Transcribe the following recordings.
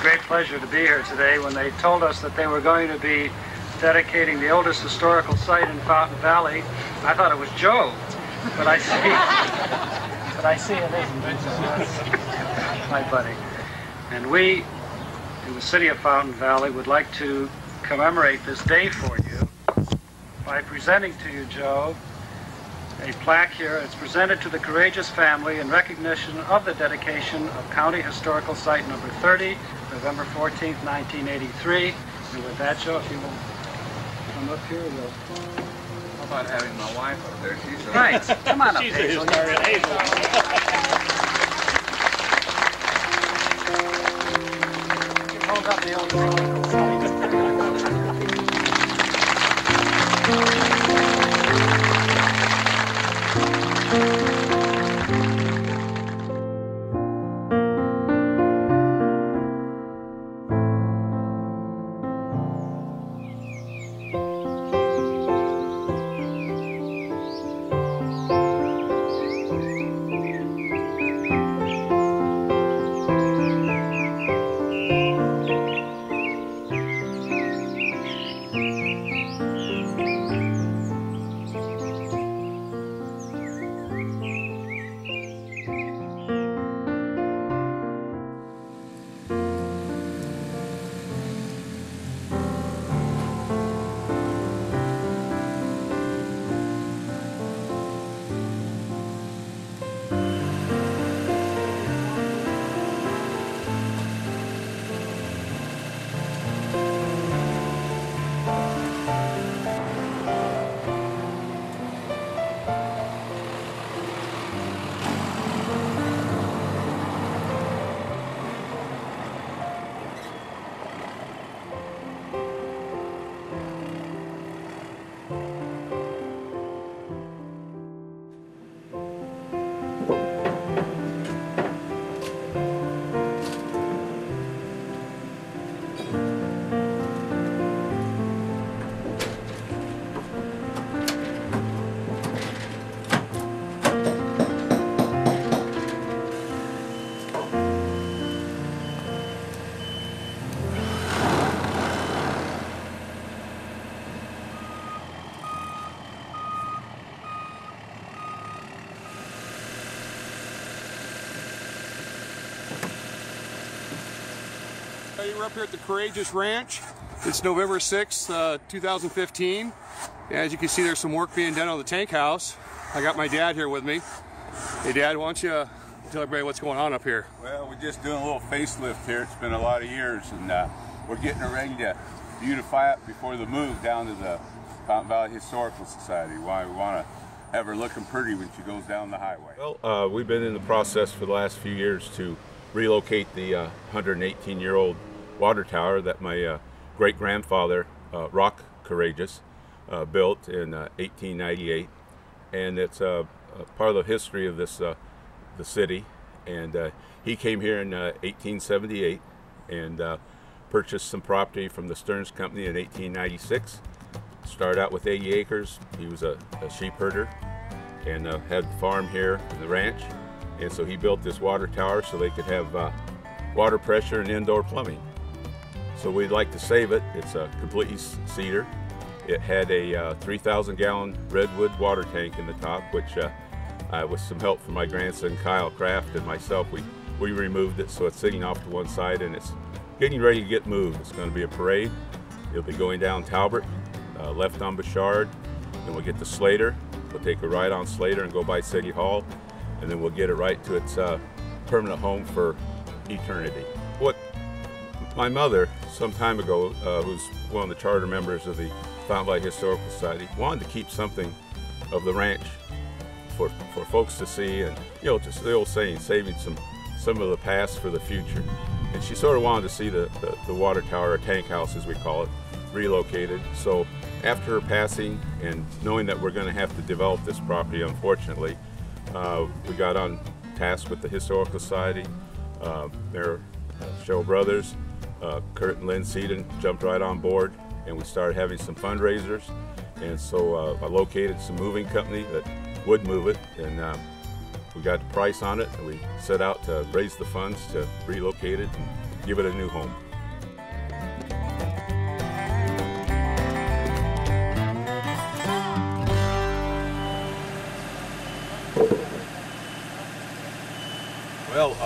great pleasure to be here today. When they told us that they were going to be dedicating the oldest historical site in Fountain Valley, I thought it was Joe, but I see it isn't. My buddy. And we, in the city of Fountain Valley, would like to commemorate this day for you by presenting to you, Joe, a plaque here. It's presented to the Courreges family in recognition of the dedication of County Historical Site number 30, November 14th, 1983. And with that, Joe, if you will come up here, we'll... How about having my wife up there? She's right. Come on up, She's Hazel. You hold up the old historical site. We're up here at the Courreges Ranch. It's November 6th, 2015. As you can see, there's some work being done on the tank house. I got my dad here with me. Hey Dad, why don't you tell everybody what's going on up here? Well, we're just doing a little facelift here. It's been a lot of years, and we're getting ready to beautify it before the move down to the Fountain Valley Historical Society. Why we want to have her looking pretty when she goes down the highway. Well, we've been in the process for the last few years to relocate the 118-year-old water tower that my great-grandfather, Rock Courreges, built in 1898, and it's part of the history of this the city. And he came here in 1878 and purchased some property from the Stearns Company in 1896. Started out with 80 acres. He was a sheep herder and had a farm here in the ranch, and so he built this water tower so they could have water pressure and indoor plumbing. So we'd like to save it. It's a completely cedar. It had a 3,000-gallon redwood water tank in the top, which with some help from my grandson Kyle Kraft and myself, we removed it, so it's sitting off to one side and it's getting ready to get moved. It's going to be a parade. It'll be going down Talbot, left on Bouchard, then we'll get to Slater. We'll take a right on Slater and go by City Hall, and then we'll get it right to its permanent home for eternity. What my mother, some time ago, who's one of the charter members of the Fountain Valley Historical Society, wanted to keep something of the ranch for folks to see, and just the old saying, saving some of the past for the future. And she sort of wanted to see the water tower, or tank house as we call it, relocated. So after her passing, and knowing that we're going to have to develop this property, unfortunately, we got on task with the Historical Society. Their Cheryl brothers, Kurt and Lynn SEEDEN, jumped right on board, and we started having some fundraisers. And so I located some moving company that would move it, and we got the price on it, and we set out to raise the funds to relocate it and give it a new home. Well,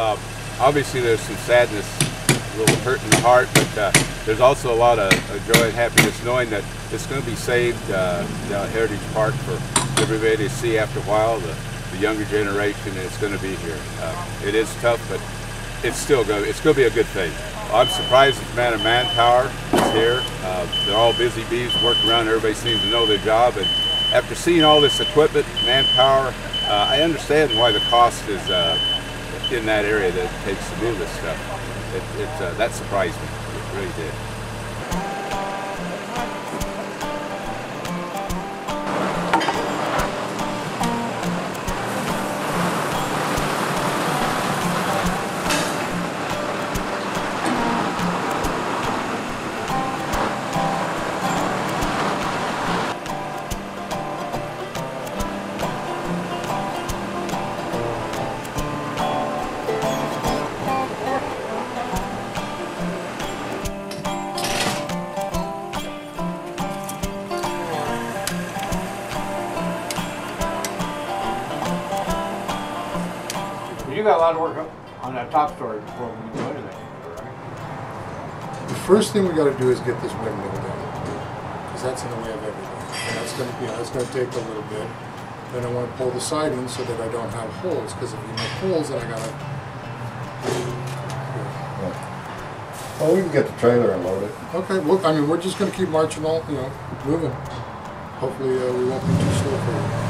obviously there's some sadness, a little hurt in the heart, but there's also a lot of joy and happiness knowing that it's going to be saved down at Heritage Park for everybody to see after a while, the younger generation, and it's going to be here. It is tough, but it's going to be a good thing. I'm surprised at the amount of manpower that's here. They're all busy bees working around. Everybody seems to know their job, and after seeing all this equipment, manpower, I understand why the cost is in that area that it takes to do this stuff. That surprised me. It really did. You got a lot of work up on that top story before we can do anything, right? The first thing we got to do is get this windmill down, because that's in the way of everything. And that's going to, that's going to take a little bit. Then I want to pull the siding so that I don't have holes, because if you make holes, then I got to. Well, we can get the trailer and load it. Okay. Well, I mean, we're just going to keep marching on, moving. Hopefully, we won't be too slow for you.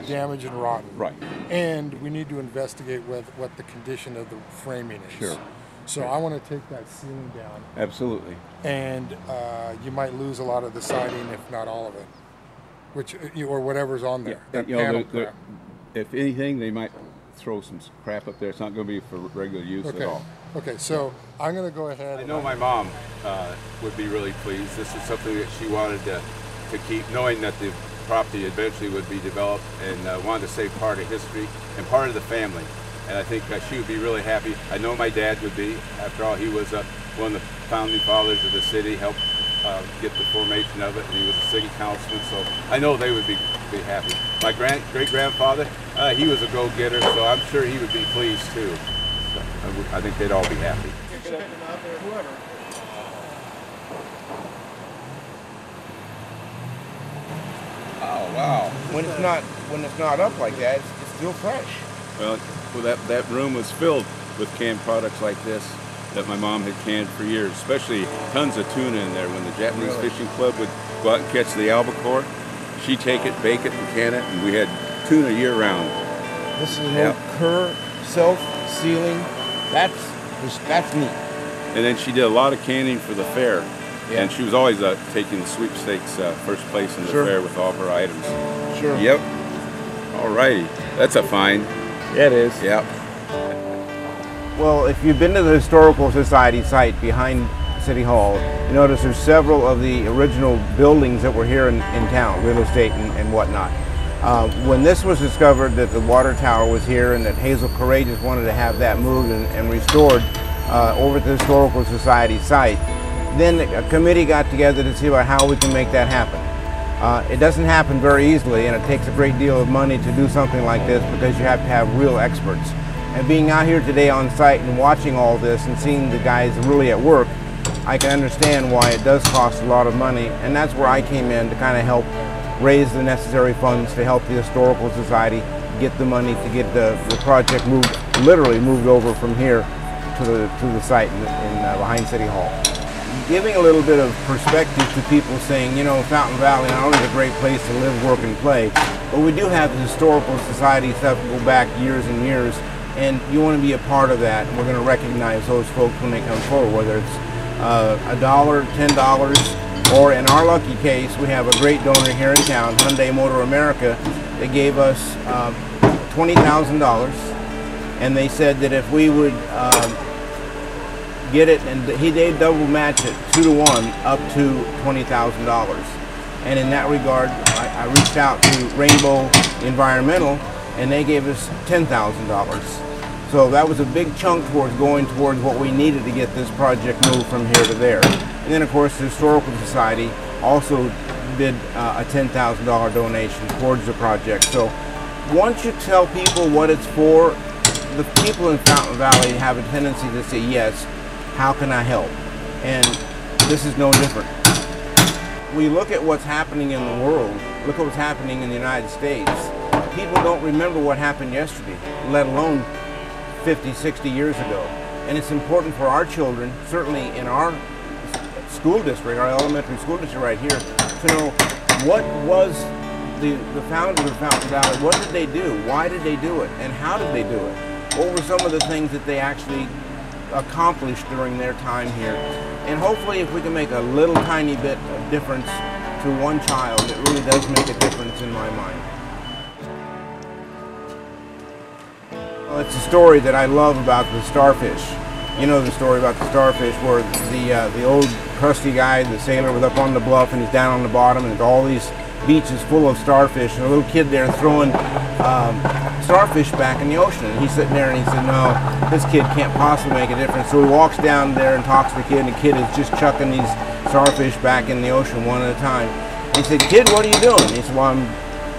Damaged and rotten. Right. And we need to investigate what the condition of the framing is. Sure. So I want to take that ceiling down. Absolutely. And you might lose a lot of the siding, if not all of it, which or whatever's on there. Yeah. That panel crap. If anything, they might throw some crap up there. It's not going to be for regular use at all. Okay, so I'm going to go ahead. I know my mom would be really pleased. This is something that she wanted to keep, knowing that the property eventually would be developed, and wanted to save part of history and part of the family. And I think she would be really happy. I know my dad would be. After all, he was one of the founding fathers of the city, helped get the formation of it, and he was a city councilman, so I know they would be happy. My great-grandfather, he was a go-getter, so I'm sure he would be pleased too. So I think they'd all be happy. Oh wow! When it's not up like that, it's still fresh. Well, that room was filled with canned products like this that my mom had canned for years, especially tons of tuna in there. When the Japanese Fishing Club would go out and catch the albacore, she'd take it, bake it, and can it, and we had tuna year-round. This is an old self-sealing. That's neat. And then she did a lot of canning for the fair. Yeah. And she was always taking the sweepstakes first place in the fair with all her items. Sure. Yep. All righty. That's a find. Yeah, it is. Yep. Well, if you've been to the Historical Society site behind City Hall, you notice there's several of the original buildings that were here in town, real estate and whatnot. When this was discovered that the water tower was here and that Hazel Courreges wanted to have that moved and restored over at the Historical Society site, then a committee got together to see about how we can make that happen. It doesn't happen very easily, and it takes a great deal of money to do something like this because you have to have real experts. And being out here today on site and watching all this and seeing the guys really at work, I can understand why it does cost a lot of money, and that's where I came in to kind of help raise the necessary funds to help the Historical Society get the money to get the project literally moved over from here to the site in behind City Hall. Giving a little bit of perspective to people saying, you know, Fountain Valley not only is a great place to live, work, and play, But we do have the historical society stuff go back years and years, and you want to be a part of that. And we're going to recognize those folks when they come forward, whether it's $1, $10, or in our lucky case, we have a great donor here in town, Hyundai Motor America. They gave us $20,000, and they said that if we would get it, and they double match it 2-to-1 up to $20,000. And in that regard, I reached out to Rainbow Environmental, and they gave us $10,000. So that was a big chunk towards going towards what we needed to get this project moved from here to there. And then, of course, the Historical Society also did a $10,000 donation towards the project. So once you tell people what it's for, the people in Fountain Valley have a tendency to say, yes, how can I help? And this is no different. We look at what's happening in the world, look at what's happening in the United States. People don't remember what happened yesterday, let alone 50, 60 years ago. And it's important for our children, certainly in our school district, our elementary school district right here, to know what was the founders of Fountain Valley, what did they do, why did they do it, and how did they do it? What were some of the things that they actually accomplished during their time here? And hopefully if we can make a little tiny bit of difference to one child, it really does make a difference in my mind. Well, it's a story that I love about the starfish. You know the story about the starfish where the old crusty guy, the sailor, was up on the bluff and he's down on the bottom and there's all these beaches full of starfish and a little kid there throwing starfish back in the ocean. And he's sitting there and he said, no, this kid can't possibly make a difference. So he walks down there and talks to the kid, and the kid is just chucking these starfish back in the ocean one at a time. And he said, kid, what are you doing? He said, well, I'm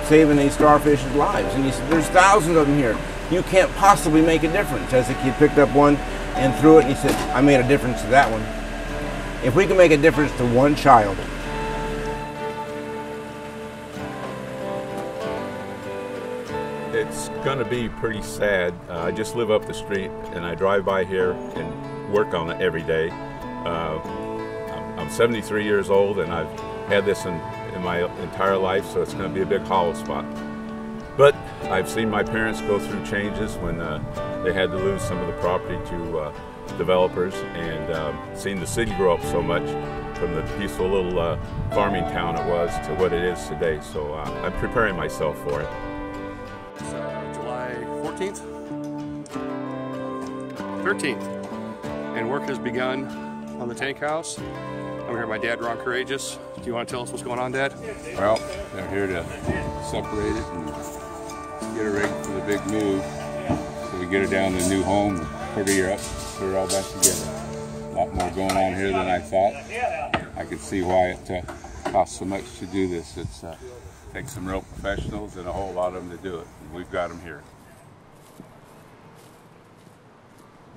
saving these starfish's lives. And he said, there's thousands of them here. You can't possibly make a difference. As the kid picked up one and threw it, and he said, I made a difference to that one. If we can make a difference to one child, it's going to be pretty sad. I just live up the street and I drive by here and work on it every day. I'm 73 years old and I've had this in my entire life, so it's going to be a big hollow spot. But I've seen my parents go through changes when they had to lose some of the property to developers, and seen the city grow up so much from the peaceful little farming town it was to what it is today. So I'm preparing myself for it. It's July 14th, 13th, and work has begun on the tank house. I'm here with my dad, Ron Courreges. Do you want to tell us what's going on, Dad? Well, they're here to separate it and get it ready for the big move, so we get it down to the new home, put her all back together. A lot more going on here than I thought. I could see why it costs so much to do this. It takes some real professionals and a whole lot of them to do it. And we've got them here.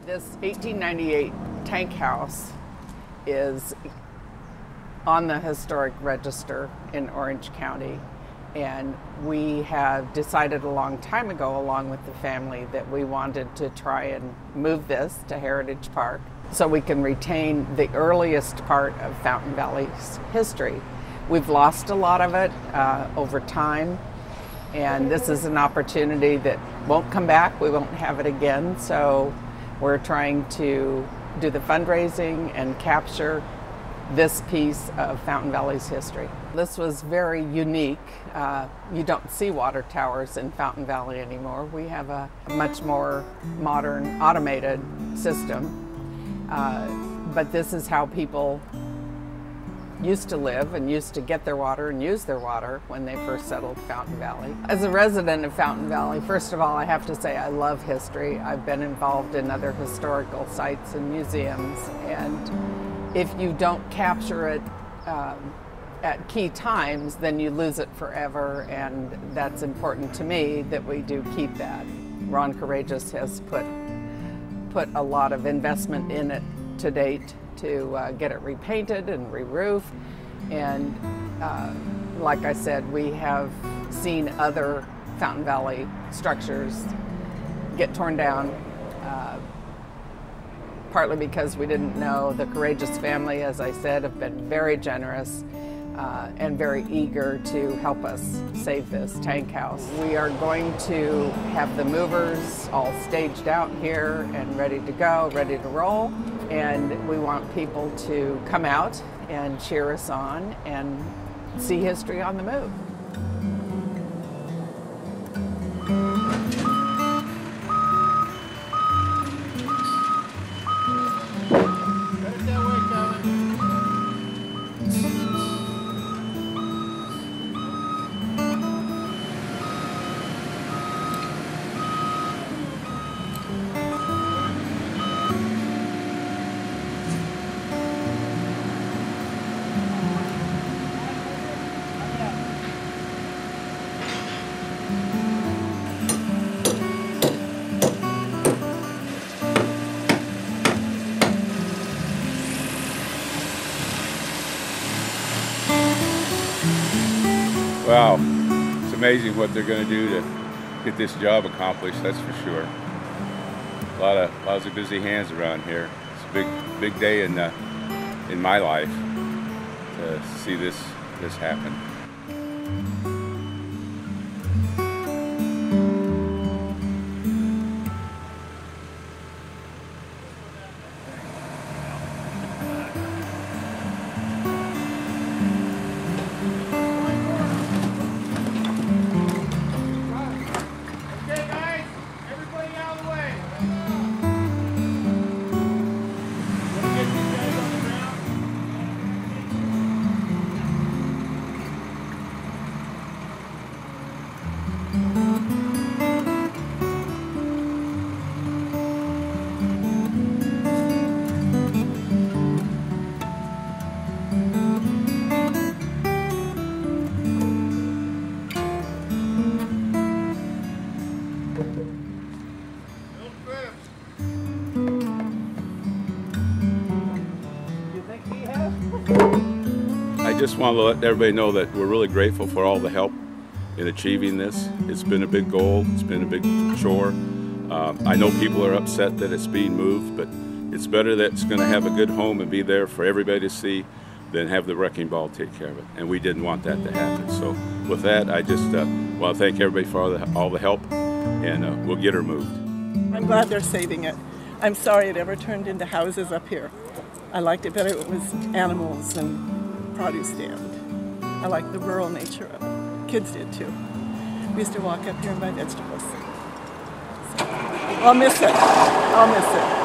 This 1898 tank house is on the historic register in Orange County, and we have decided a long time ago, along with the family, that we wanted to try and move this to Heritage Park so we can retain the earliest part of Fountain Valley's history. We've lost a lot of it over time, and this is an opportunity that won't come back. We won't have it again, so we're trying to do the fundraising and capture this piece of Fountain Valley's history. This was very unique. You don't see water towers in Fountain Valley anymore. We have a much more modern, automated system. But this is how people used to live and used to get their water and use their water when they first settled Fountain Valley. As a resident of Fountain Valley, first of all, I have to say I love history. I've been involved in other historical sites and museums, and if you don't capture it at key times, then you lose it forever, and that's important to me that we do keep that. Ron Courreges has put a lot of investment in it to date to get it repainted and re-roofed, and like I said, we have seen other Fountain Valley structures get torn down, partly because we didn't know. The Courreges family, as I said, have been very generous. and very eager to help us save this tank house. We are going to have the movers all staged out here and ready to go, ready to roll, and we want people to come out and cheer us on and see history on the move. Wow, it's amazing what they're going to do to get this job accomplished, that's for sure. Lots of busy hands around here. It's a big day in my life to see this happen. I just want to let everybody know that we're really grateful for all the help in achieving this. It's been a big goal, it's been a big chore. I know people are upset that it's being moved, but it's better that it's going to have a good home and be there for everybody to see than have the wrecking ball take care of it. And we didn't want that to happen. So with that, I just want to thank everybody for all the help, and we'll get her moved. I'm glad they're saving it. I'm sorry it ever turned into houses up here. I liked it better. It was animals and produce stand. I like the rural nature of it. Kids did too. We used to walk up here and buy vegetables. So, I'll miss it. I'll miss it.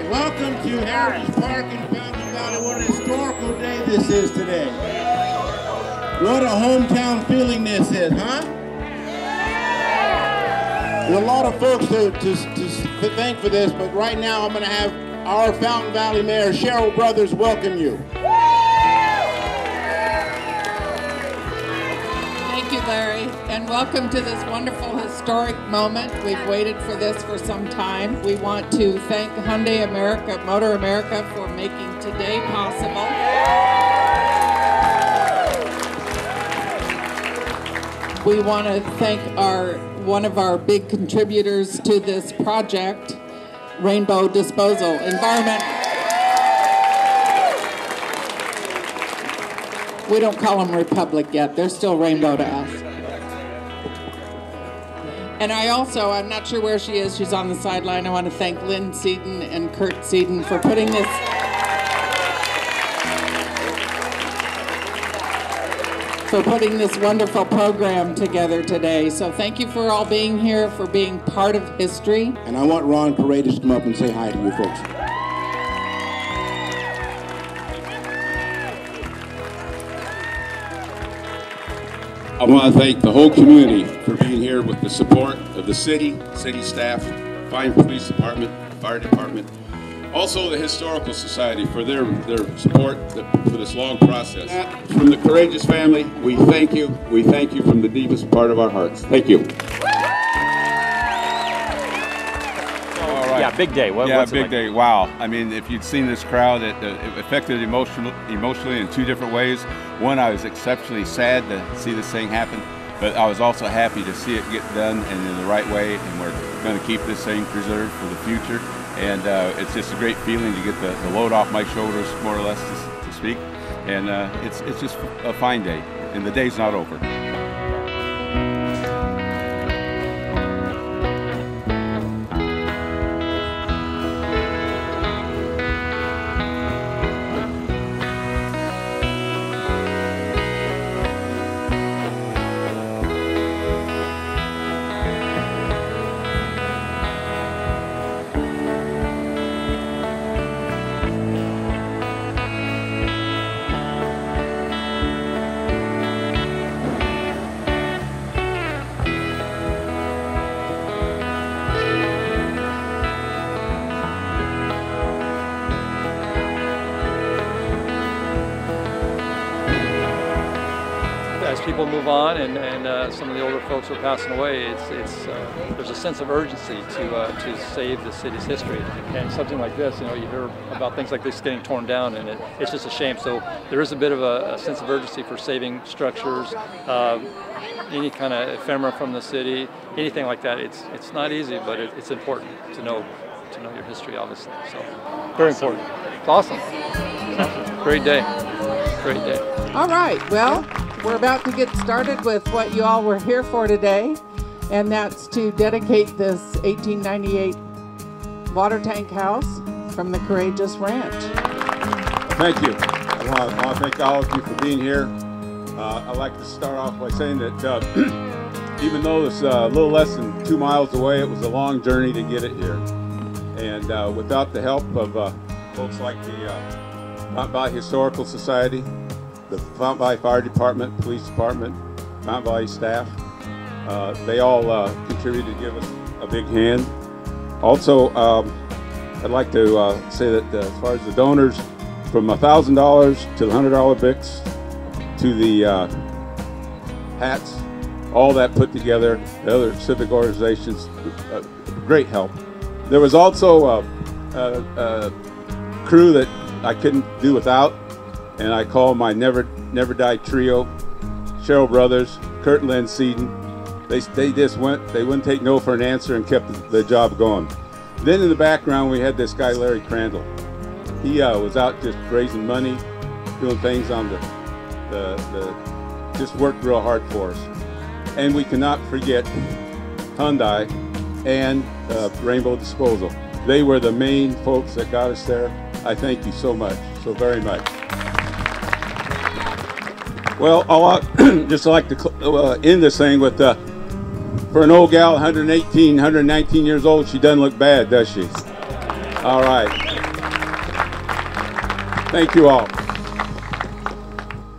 Welcome to Heritage Park in Fountain Valley. What a historical day this is today. What a hometown feeling this is, huh? There's a lot of folks to thank for this, but right now I'm going to have our Fountain Valley Mayor, CHERYL Brothers, welcome you. Thank you, Larry, and welcome to this wonderful historic moment. We've waited for this for some time. We want to thank Hyundai America, Motor America, for making today possible. We want to thank one of our big contributors to this project, Rainbow Disposal Environment. We don't call them Republic yet. They're still Rainbow to us. And I'm not sure where she is. She's on the sideline. I want to thank LYNN SEEDEN and Kurt SEEDEN for putting this wonderful program together today. So thank you for all being here, for being part of history. And I want Ron Courreges to come up and say hi to you folks. I want to thank the whole community for being here with the support of the city staff, fine police department, fire department, also the Historical Society for their support for this long process. From the Courreges family, we thank you. We thank you from the deepest part of our hearts. Thank you. Yeah, big day. What's big like? day. Wow. I mean, if you'd seen this crowd, it affected emotionally in two different ways. One, I was exceptionally sad to see this thing happen, but I was also happy to see it get done and in the right way, and we're going to keep this thing preserved for the future. And it's just a great feeling to get the load off my shoulders, more or less, to speak. And it's just a fine day, and the day's not over. As people move on and some of the older folks are passing away, there's a sense of urgency to save the city's history. And something like this, you hear about things like this getting torn down, and it's just a shame. So there is a bit of a sense of urgency for saving structures, any kind of ephemera from the city, anything like that. It's not easy, but it's important to know your history, obviously. So very important. It's awesome. Great day. Great day. All right, well, we're about to get started with what you all were here for today, and that's to dedicate this 1898 water tank house from the Courreges Ranch. Thank you. I want to thank all of you for being here. I'd like to start off by saying that even though it's a little less than 2 miles away, it was a long journey to get it here. And without the help of folks like the Fountain Valley Historical Society, the Fountain Valley Fire Department, Police Department, Fountain Valley staff, they all contributed to give us a big hand. Also, I'd like to say that as far as the donors, from $1,000 to the $100 bits to the hats, all that put together, the other civic organizations, great help. There was also a crew that I couldn't do without, and I call my never die trio, CHERYL Brothers, Kurt and LYNN SEEDEN. They wouldn't take no for an answer and kept the job going. Then in the background we had this guy Larry CRANDALL. He was out just raising money, doing things on just worked real hard for us. And we cannot forget Hyundai and Rainbow Disposal. They were the main folks that got us there. I thank you so much, so very much. Well, I'll just like to end this thing with, for an old gal, 118, 119 years old, she doesn't look bad, does she? All right. Thank you all.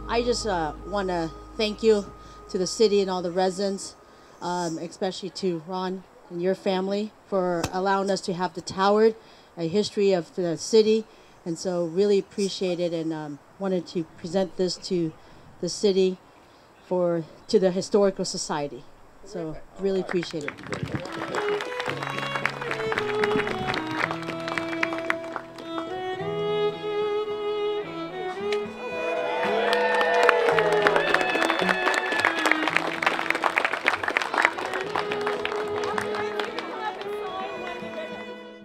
I just want to thank you to the city and all the residents, especially to Ron and your family for allowing us to have the tower, a history of the city, and so really appreciate it, and wanted to present this to the city to the Historical Society. So really appreciate it.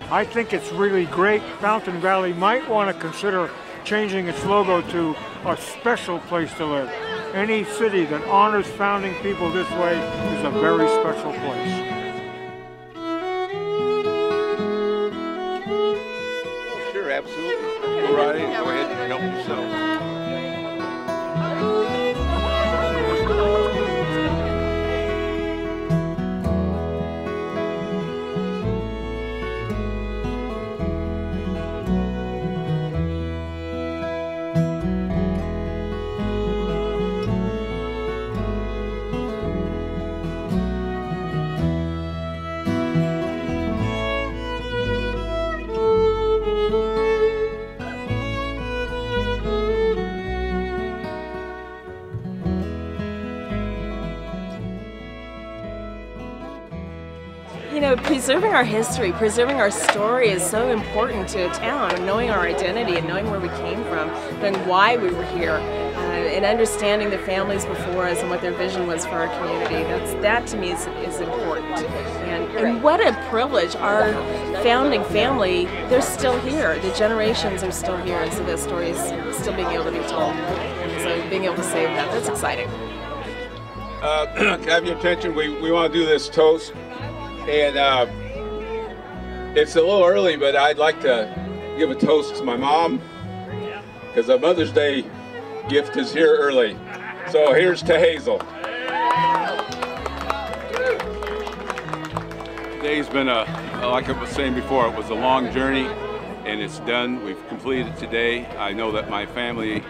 I think it's really great. Fountain Valley might want to consider changing its logo to a special place to live. Any city that honors founding people this way is a very special place. Sure, absolutely. Go right in. Go ahead and help yourself. You know, preserving our history, preserving our story is so important to a town, and knowing our identity and knowing where we came from and why we were here, and understanding the families before us and what their vision was for our community. That to me is important. And what a privilege. Our founding family, they're still here. The generations are still here, and so that story is still being able to be told. So being able to save that, that's exciting. Have your attention, we want to do this toast. And it's a little early, but I'd like to give a toast to my mom, because a Mother's Day gift is here early. So here's to Hazel. Today's been like I was saying before, it was a long journey, and it's done. We've completed today. I know that my family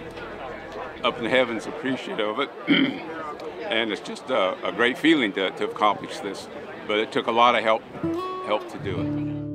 up in the heavens appreciative of it, and it's just a great feeling to accomplish this. But it took a lot of help to do it.